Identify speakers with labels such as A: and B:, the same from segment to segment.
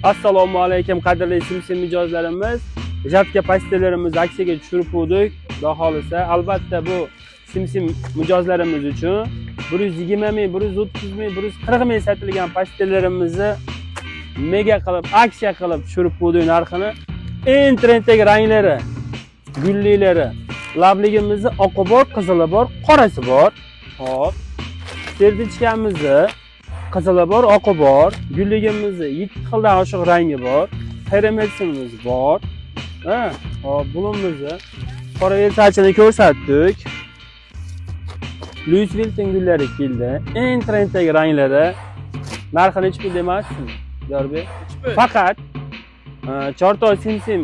A: Assalomu alaykum qadrli simsim mijozlarimiz. Jatka pastellarimizni aksiyaga tushirib qo'ydik. Xudo xolisa, albatta bu simsim mijozlarimiz uchun 120 ming, 130 ming, 140 ming sotilgan pastellarimizni mega qilib, aksiya qilib tushirib qo'ydik narxini. Eng trenddagi ranglari, gulliklari, labligimizni oqi bor, qizili bor, qorasi bor. Hop. Serdichkamizni qizili bor, oqi bor, gulligimizni 7 xildan oshiq rangi bor, xeremeksimiz bor. Ha, hop, bulimizni qora versachini ko'rsatdik. Louis Vuitton gullari keldi. Eng trenddagi ranglari. Narxini hech pul demasdim, Yorbek. Faqat Chortoy Simsim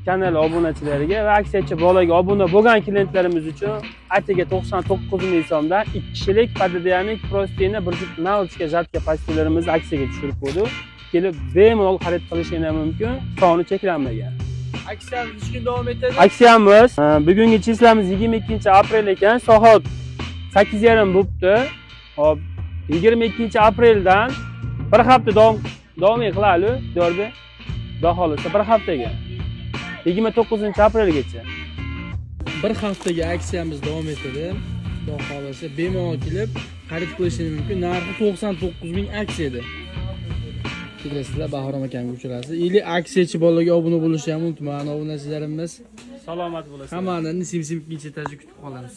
A: kanali obunachilariga va aksiyachi bolaga obuna bo'lgan klientlarimiz uchun atiga 99 ming so'mdan 2 kishilik Padadiyaning prostini bir juft navchka jatka pastellarimizni aksiyaga tushirib qo'ydik. Kelib bemalol xarid qilishingiz mumkin, soni cheklanmagan.
B: Aksiyamiz 3 kun davom etadi.
A: Aksiyamiz bugungi chislamiz 22-aprel ekan, soat 8:30 bo'libdi. Hop, 22-apreldan bir hafta davom qiladi, Yorbek. Xudo xolisa bir haftaga. 29-aprelgacha.
B: Bir haftaga aksiyamiz davom etadi. Xudo xolisa bemalol kelib xarid qilishingiz mumkin. Narxi 99 ming aksiyada. Kelasizlar, Bahrom akamga uchrashasiz. Ili aksiyachi bolaga obuna bo'lishni ham unutmang. Obunachilarimiz
A: Salomat bo'lasiz.
B: hammani simsim kechataji kutib qolamiz.